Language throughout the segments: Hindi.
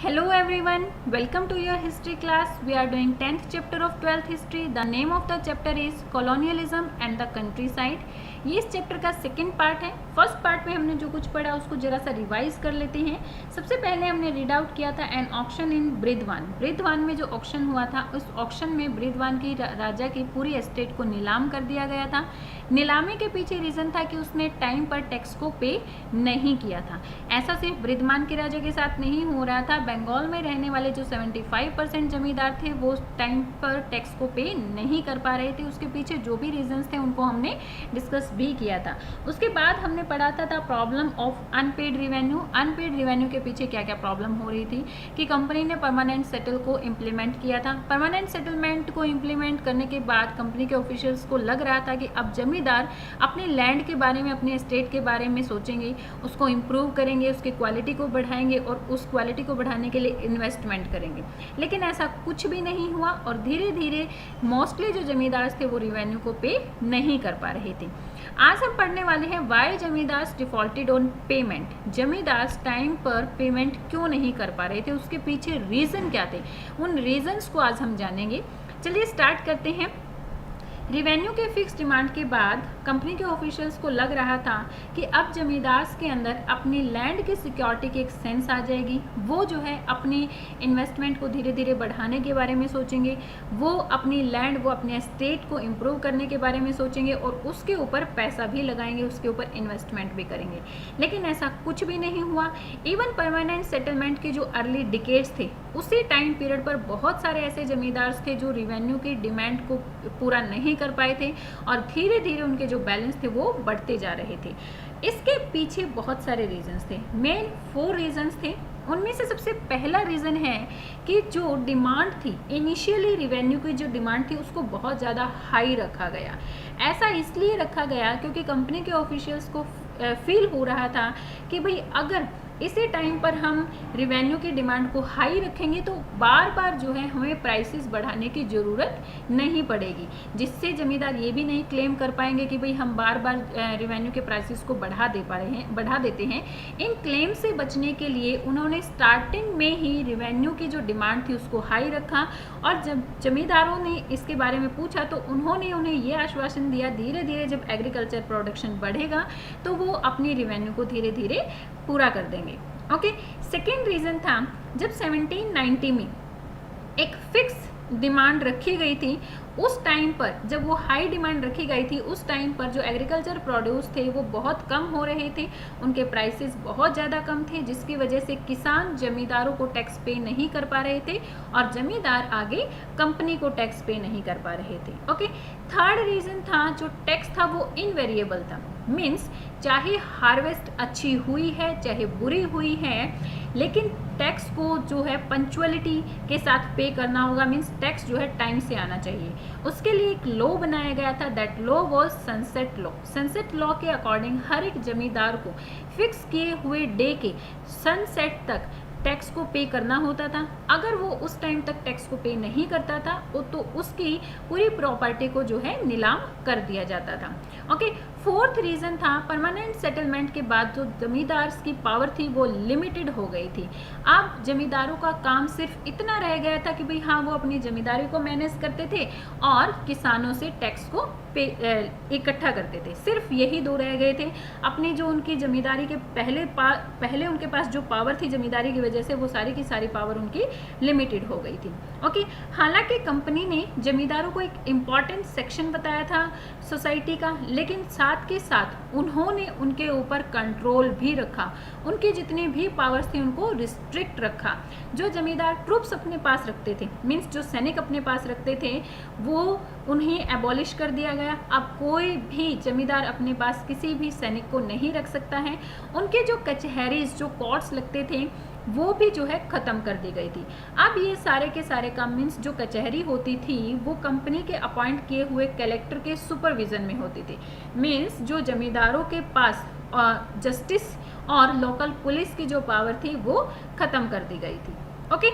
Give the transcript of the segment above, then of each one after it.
Hello everyone, welcome to your history class. We are doing 10th chapter of 12th history. The name of the chapter is colonialism and the countryside. ये इस चैप्टर का सेकंड पार्ट है. फर्स्ट पार्ट में हमने जो कुछ पढ़ा उसको जरा सा रिवाइज कर लेते हैं. सबसे पहले हमने रीड आउट किया था एन ऑक्शन इन बृंदावन. बृंदावन में जो ऑक्शन हुआ था उस ऑक्शन में बृंदावन की राजा की पूरी एस्टेट को नीलाम कर दिया गया था. नीलामी के पीछे रीज़न था कि उसने टाइम पर टैक्स को पे नहीं किया था. ऐसा सिर्फ बृंदावन के राजा के साथ नहीं हो रहा था. बंगाल में रहने वाले जो 75% जमींदार थे वो टाइम पर टैक्स को पे नहीं कर पा रहे थे. उसके पीछे जो भी रीजंस थे उनको हमने डिस्कस भी किया था. उसके बाद हमने पढ़ा था problem of unpaid revenue. Unpaid revenue के पीछे क्या क्या प्रॉब्लम हो रही थी कि कंपनी ने परमानेंट सेटल को इम्प्लीमेंट किया था. परमानेंट सेटलमेंट को इम्प्लीमेंट करने के बाद कंपनी के ऑफिशियल्स को लग रहा था कि अब जमींदार अपने लैंड के बारे में, अपने एस्टेट के बारे में सोचेंगे, उसको इम्प्रूव करेंगे, उसकी क्वालिटी को बढ़ाएंगे और उस क्वालिटी को बढ़ाने के लिए इन्वेस्टमेंट करेंगे. लेकिन ऐसा कुछ भी नहीं हुआ और धीरे धीरे मोस्टली जो जमींदार थे वो रिवेन्यू को पे नहीं कर पा रहे थे. आज हम पढ़ने वाले हैं वाई जमींदार डिफॉल्टेड ऑन पेमेंट. जमींदार टाइम पर पेमेंट क्यों नहीं कर पा रहे थे, उसके पीछे रीज़न क्या थे, उन रीजंस को आज हम जानेंगे. चलिए स्टार्ट करते हैं. रिवेन्यू के फिक्स डिमांड के बाद कंपनी के ऑफिशियल्स को लग रहा था कि अब जमींदार के अंदर अपनी लैंड की सिक्योरिटी की एक सेंस आ जाएगी. वो जो है अपनी इन्वेस्टमेंट को धीरे धीरे बढ़ाने के बारे में सोचेंगे, वो अपनी लैंड, वो अपने एस्टेट को इम्प्रूव करने के बारे में सोचेंगे और उसके ऊपर पैसा भी लगाएंगे, उसके ऊपर इन्वेस्टमेंट भी करेंगे. लेकिन ऐसा कुछ भी नहीं हुआ. इवन परमानेंट सेटलमेंट के जो अर्ली डिकेड्स थे उसी टाइम पीरियड पर बहुत सारे ऐसे जमींदार थे जो रिवेन्यू की डिमांड को पूरा नहीं कर पाए थे और धीरे धीरे उनके जो बैलेंस थे वो बढ़ते जा रहे थे. इसके पीछे बहुत सारे रीजंस थे. मेन 4 रीजंस थे. उनमें से सबसे पहला रीज़न है कि जो डिमांड थी, इनिशियली रिवेन्यू की जो डिमांड थी उसको बहुत ज़्यादा हाई रखा गया. ऐसा इसलिए रखा गया क्योंकि कंपनी के ऑफिशियल्स को फील हो रहा था कि भाई अगर इसी टाइम पर हम रिवेन्यू की डिमांड को हाई रखेंगे तो बार बार जो है हमें प्राइसेस बढ़ाने की ज़रूरत नहीं पड़ेगी, जिससे ज़मींदार ये भी नहीं क्लेम कर पाएंगे कि भाई हम बार बार रिवेन्यू के प्राइसेस को बढ़ा देते हैं. इन क्लेम से बचने के लिए उन्होंने स्टार्टिंग में ही रिवेन्यू की जो डिमांड थी उसको हाई रखा और जब जमींदारों ने इसके बारे में पूछा तो उन्होंने उन्हें ये आश्वासन दिया धीरे धीरे जब एग्रीकल्चर प्रोडक्शन बढ़ेगा तो वो अपनी रिवेन्यू को धीरे धीरे पूरा कर देंगे. ओके. सेकेंड रीज़न था जब 1790 में एक फिक्स डिमांड रखी गई थी. उस टाइम पर जब वो हाई डिमांड रखी गई थी उस टाइम पर जो एग्रीकल्चर प्रोड्यूस थे वो बहुत कम हो रहे थे, उनके प्राइसेस बहुत ज़्यादा कम थे, जिसकी वजह से किसान जमींदारों को टैक्स पे नहीं कर पा रहे थे और जमींदार आगे कंपनी को टैक्स पे नहीं कर पा रहे थे. ओके. थर्ड रीज़न था जो टैक्स था वो इनवेरिएबल था. मीन्स चाहे हार्वेस्ट अच्छी हुई है चाहे बुरी हुई है लेकिन टैक्स को जो है पंक्चुअलिटी के साथ पे करना होगा. मीन्स टैक्स जो है टाइम से आना चाहिए. उसके लिए एक लॉ बनाया गया था. That law was sunset law. Sunset law के अकॉर्डिंग हर एक जमींदार को फिक्स किए हुए डे के सनसेट तक टैक्स को पे करना होता था. अगर वो उस टाइम तक टैक्स को पे नहीं करता था तो उसकी पूरी प्रॉपर्टी को जो है नीलाम कर दिया जाता था. ओके. फोर्थ रीज़न था परमानेंट सेटलमेंट के बाद जो जमींदार की पावर थी वो लिमिटेड हो गई थी. अब जमींदारों का काम सिर्फ इतना रह गया था कि भाई हाँ वो अपनी जमींदारी को मैनेज करते थे और किसानों से टैक्स को पे इकट्ठा करते थे. सिर्फ यही 2 रह गए थे. अपनी जो उनकी जमींदारी के पहले उनके पास जो पावर थी जमींदारी की वजह से वो सारी की सारी पावर उनकी लिमिटेड हो गई थी. ओके. हालांकि कंपनी ने जमींदारों को एक इम्पॉर्टेंट सेक्शन बताया था सोसाइटी का, लेकिन साथ के साथ उन्होंने उनके ऊपर कंट्रोल भी रखा. उनकी जितनी भी पावर्स थी उनको रिस्ट्रिक्ट रखा. जो जमींदार ट्रूप्स अपने पास रखते थे, मीन्स जो सैनिक अपने पास रखते थे, वो उन्हें एबॉलिश कर दिया गया. अब कोई भी जमींदार अपने पास किसी भी सैनिक को नहीं रख सकता है. उनके जो कचहरीज, जो कोर्ट्स लगते थे वो भी जो है ख़त्म कर दी गई थी. अब ये सारे के सारे काम, मीन्स जो कचहरी होती थी वो कंपनी के अपॉइंट किए हुए कलेक्टर के सुपरविज़न में होती थी. मीन्स जो जमींदारों के पास जस्टिस और लोकल पुलिस की जो पावर थी वो ख़त्म कर दी गई थी. ओके.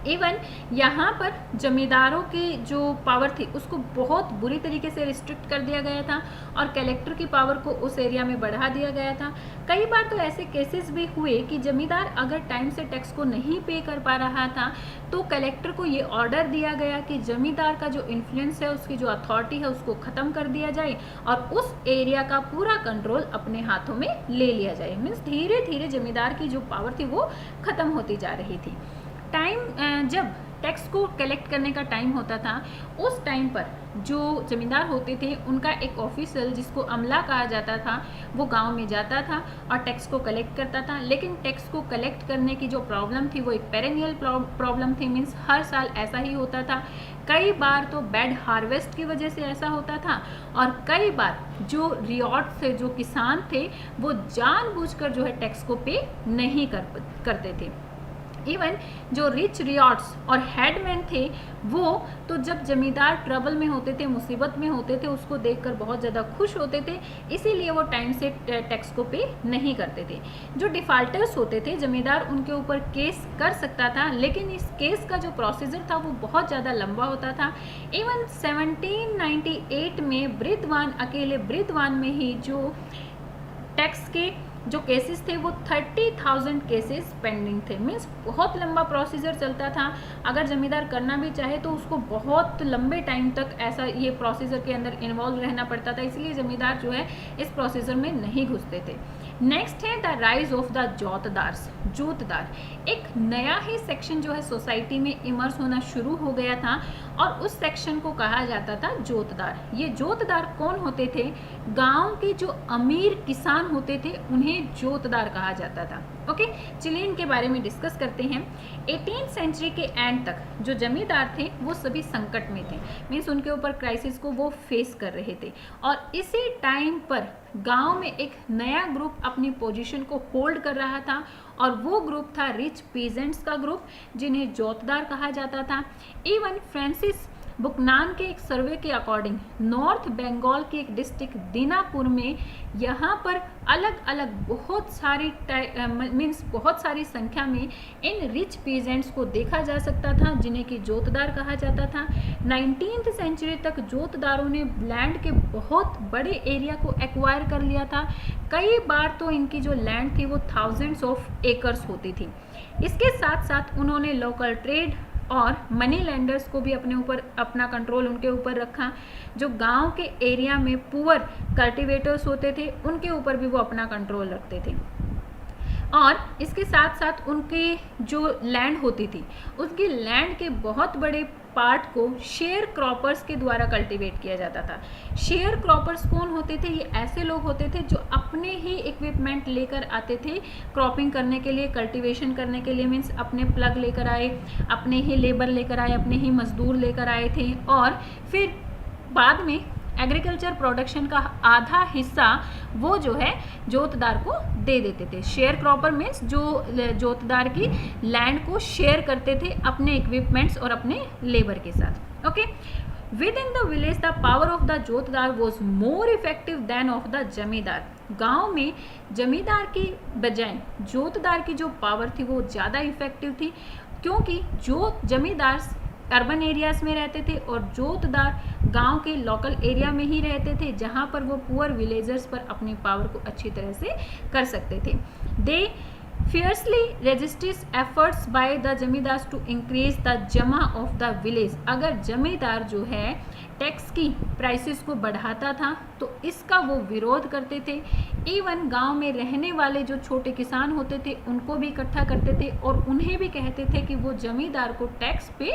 इवन यहाँ पर जमींदारों की जो पावर थी उसको बहुत बुरी तरीके से रिस्ट्रिक्ट कर दिया गया था और कलेक्टर की पावर को उस एरिया में बढ़ा दिया गया था। कई बार तो ऐसे केसेस भी हुए कि जमींदार अगर टाइम से टैक्स को नहीं पे कर पा रहा था तो कलेक्टर को ये ऑर्डर दिया गया कि जमींदार का जो इन्फ्लुएंस है, उसकी जो अथॉरिटी है, उसको ख़त्म कर दिया जाए और उस एरिया का पूरा कंट्रोल अपने हाथों में ले लिया जाए। मीन्स धीरे धीरे जमींदार की जो पावर थी वो ख़त्म होती जा रही थी। टाइम जब टैक्स को कलेक्ट करने का टाइम होता था उस टाइम पर जो जमींदार होते थे उनका एक ऑफिसर जिसको अमला कहा जाता था वो गांव में जाता था और टैक्स को कलेक्ट करता था। लेकिन टैक्स को कलेक्ट करने की जो प्रॉब्लम थी वो एक पेरेनियल प्रॉब्लम थी। मीन्स हर साल ऐसा ही होता था। कई बार तो बैड हार्वेस्ट की वजह से ऐसा होता था और कई बार जो रियॉट थे, जो किसान थे, वो जानबूझकर जो है टैक्स को पे नहीं करते थे। इवन जो रिच रियॉट्स और हेडमैन थे वो तो जब जमींदार ट्रबल में होते थे, मुसीबत में होते थे, उसको देखकर बहुत ज़्यादा खुश होते थे, इसीलिए वो टाइम से टैक्स को पे नहीं करते थे। जो डिफ़ाल्टर्स होते थे जमींदार उनके ऊपर केस कर सकता था, लेकिन इस केस का जो प्रोसीजर था वो बहुत ज़्यादा लंबा होता था। इवन 1798 में बृहद्वान, अकेले बृहद्वान में ही जो टैक्स के जो केसेस थे वो 30,000 केसेस पेंडिंग थे। मीन्स बहुत लंबा प्रोसीजर चलता था। अगर जमींदार करना भी चाहे तो उसको बहुत लंबे टाइम तक ऐसा ये प्रोसीजर के अंदर इन्वॉल्व रहना पड़ता था, इसलिए जमींदार जो है इस प्रोसीजर में नहीं घुसते थे। नेक्स्ट है द राइज ऑफ द जोतदार्स। जोतदार एक नया ही सेक्शन जो है सोसाइटी में इमर्ज होना शुरू हो गया था और उस सेक्शन को कहा जाता था जोतदार। ये जोतदार कौन होते थे? गांव के जो अमीर किसान होते थे उन्हें जोतदार कहा जाता था। ओके, चलिए इनके बारे में डिस्कस करते हैं। 18th सेंचुरी के एंड तक जो जमींदार थे वो सभी संकट में थे। मीन्स उनके ऊपर क्राइसिस को वो फेस कर रहे थे और इसी टाइम पर गांव में एक नया ग्रुप अपनी पोजीशन को होल्ड कर रहा था और वो ग्रुप था रिच पीजेंट्स का ग्रुप, जिन्हें जोतदार कहा जाता था। इवन फ्रांसिस बुकनान के एक सर्वे के अकॉर्डिंग नॉर्थ बंगाल की एक डिस्ट्रिक्ट दीनापुर में यहाँ पर अलग अलग बहुत सारी संख्या में इन रिच पीजेंट्स को देखा जा सकता था, जिन्हें कि जोतदार कहा जाता था। 19th सेंचुरी तक जोतदारों ने लैंड के बहुत बड़े एरिया को एक्वायर कर लिया था। कई बार तो इनकी जो लैंड थी वो थाउजेंड्स ऑफ एकर्स होती थी। इसके साथ साथ उन्होंने लोकल ट्रेड और मनी लैंडर्स को भी अपने ऊपर अपना कंट्रोल उनके ऊपर रखा। जो गांव के एरिया में पुअर कल्टीवेटर्स होते थे उनके ऊपर भी वो अपना कंट्रोल रखते थे और इसके साथ साथ उनकी जो लैंड होती थी उसकी लैंड के बहुत बड़े पार्ट को शेयर क्रॉपर्स के द्वारा कल्टीवेट किया जाता था। शेयर क्रॉपर्स कौन होते थे? ये ऐसे लोग होते थे जो अपने ही इक्विपमेंट लेकर आते थे क्रॉपिंग करने के लिए, कल्टीवेशन करने के लिए। मीन्स अपने प्लग लेकर आए, अपने ही लेबर लेकर आए, अपने ही मजदूर लेकर आए थे और फिर बाद में एग्रीकल्चर प्रोडक्शन का आधा हिस्सा वो जो है जोतदार को दे देते थे। शेयर क्रॉपर मीन्स जो जोतदार की लैंड को शेयर करते थे अपने इक्विपमेंट्स और अपने लेबर के साथ। Okay, within the village the power of the jotedar was more effective than of the zamindar. गांव में जमींदार की बजाय जोतदार की जो पावर थी वो ज़्यादा इफेक्टिव थी, क्योंकि जो जमींदार अर्बन एरियाज में रहते थे और जोतदार गांव के लोकल एरिया में ही रहते थे, जहां पर वो पुअर विलेजर्स पर अपनी पावर को अच्छी तरह से कर सकते थे। दे fiercely resisted efforts by the जमींदार to increase the जमा of the village। अगर जमींदार जो है टैक्स की प्राइसेस को बढ़ाता था तो इसका वो विरोध करते थे। इवन गांव में रहने वाले जो छोटे किसान होते थे उनको भी इकट्ठा करते थे और उन्हें भी कहते थे कि वो जमींदार को टैक्स पे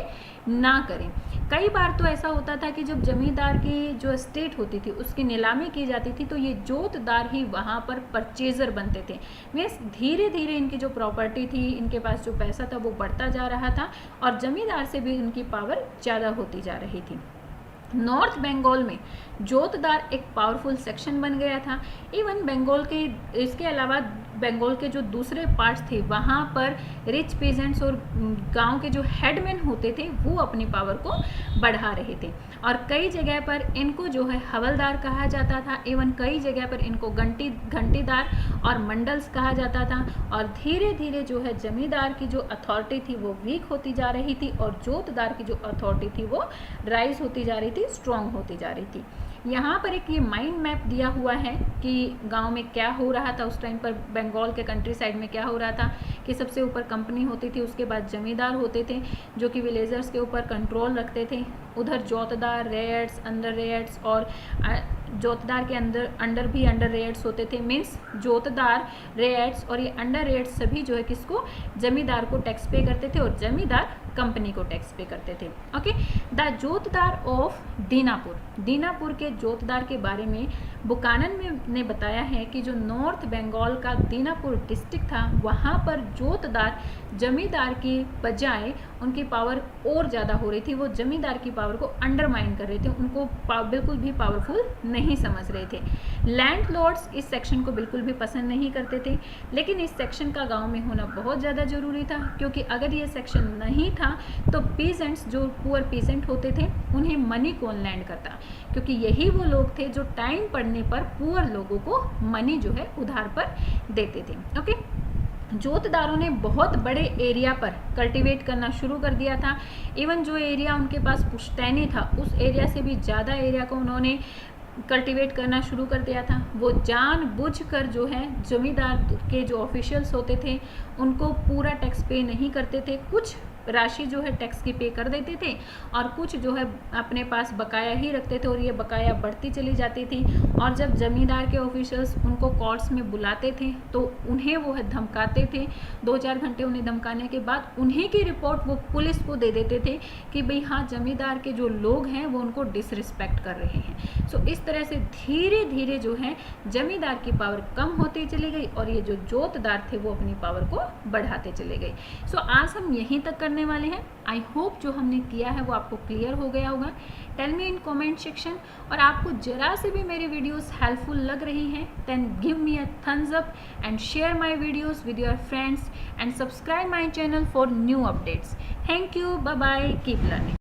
ना करें। कई बार तो ऐसा होता था कि जब जमींदार की जो एस्टेट होती थी उसकी नीलामी की जाती थी तो ये जोतदार ही वहाँ पर परचेजर बनते थे। मीन्स धीरे धीरे इनकी जो प्रॉपर्टी थी, इनके पास जो पैसा था वो बढ़ता जा रहा था और जमींदार से भी इनकी पावर ज़्यादा होती जा रही थी। नॉर्थ बंगाल में जोतदार एक पावरफुल सेक्शन बन गया था। इवन बंगाल के इसके अलावा बंगाल के जो दूसरे पार्ट्स थे वहाँ पर रिच पीजेंट्स और गांव के जो हेडमैन होते थे वो अपनी पावर को बढ़ा रहे थे। और कई जगह पर इनको जो है हवलदार कहा जाता था, एवं कई जगह पर इनको घंटीदार और मंडल्स कहा जाता था। और धीरे धीरे जो है जमींदार की जो अथॉरिटी थी वो वीक होती जा रही थी और जोतदार की जो अथॉरिटी थी वो राइज होती जा रही थी, स्ट्रॉन्ग होती जा रही थी। यहाँ पर एक ये माइंड मैप दिया हुआ है कि गांव में क्या हो रहा था उस टाइम पर, बंगाल के कंट्री साइड में क्या हो रहा था कि सबसे ऊपर कंपनी होती थी, उसके बाद जमींदार होते थे जो कि विलेजर्स के ऊपर कंट्रोल रखते थे। उधर जोतदार, रेयड्स, अंडर रेयड्स और जोतदार के अंडर भी अंडर रेयड्स होते थे। मीन्स जोतदार, रेयड्स और ये अंडर रेयड्स सभी जो है किसको, जमींदार को टैक्स पे करते थे और जमींदार कंपनी को टैक्स पे करते थे। Okay, the jotedar of Dinapur, Dinapur के जोतदार के बारे में बुकानन ने बताया है कि जो नॉर्थ बंगाल का दीनापुर डिस्ट्रिक्ट था वहाँ पर जोतदार जमींदार की बजाय उनकी पावर और ज़्यादा हो रही थी, वो जमींदार की पावर को अंडरमाइन कर रहे थे, उनको बिल्कुल भी पावरफुल नहीं समझ रहे थे। लैंडलॉर्ड्स इस सेक्शन को बिल्कुल भी पसंद नहीं करते थे, लेकिन इस सेक्शन का गांव में होना बहुत ज़्यादा ज़रूरी था, क्योंकि अगर ये सेक्शन नहीं था तो पीजेंट्स, जो पुअर पीजेंट होते थे, उन्हें मनी कौन लैंड करता, क्योंकि यही वो लोग थे जो टाइम पड़ने पर पुअर लोगों को मनी जो है उधार पर देते थे। ओके, जोतदारों ने बहुत बड़े एरिया पर कल्टीवेट करना शुरू कर दिया था। इवन जो एरिया उनके पास पुश्तैनी था उस एरिया से भी ज़्यादा एरिया को उन्होंने कल्टीवेट करना शुरू कर दिया था। वो जानबूझकर जो है जमींदार के जो ऑफिशियल्स होते थे उनको पूरा टैक्स पे नहीं करते थे, कुछ राशि जो है टैक्स की पे कर देते थे और कुछ जो है अपने पास बकाया ही रखते थे और ये बकाया बढ़ती चली जाती थी। और जब जमींदार के ऑफिशियल्स उनको कोर्ट्स में बुलाते थे तो उन्हें वो है धमकाते थे, 2-4 घंटे उन्हें धमकाने के बाद उन्हीं की रिपोर्ट वो पुलिस को दे देते थे कि भाई हाँ, जमींदार के जो लोग हैं वो उनको डिसरिस्पेक्ट कर रहे हैं। सो इस तरह से धीरे धीरे जो है जमींदार की पावर कम होती चली गई और ये जो जोतदार थे वो अपनी पावर को बढ़ाते चले गए। सो आज हम यहीं तक करने वाले हैं। आई होप जो हमने किया है वो आपको क्लियर हो गया होगा। Tell me in comment section, और आपको जरा से भी मेरी वीडियोस हेल्पफुल लग रही हैं then give me a thumbs up and share my videos with your friends and subscribe my channel for new updates. Thank you, bye bye, keep learning.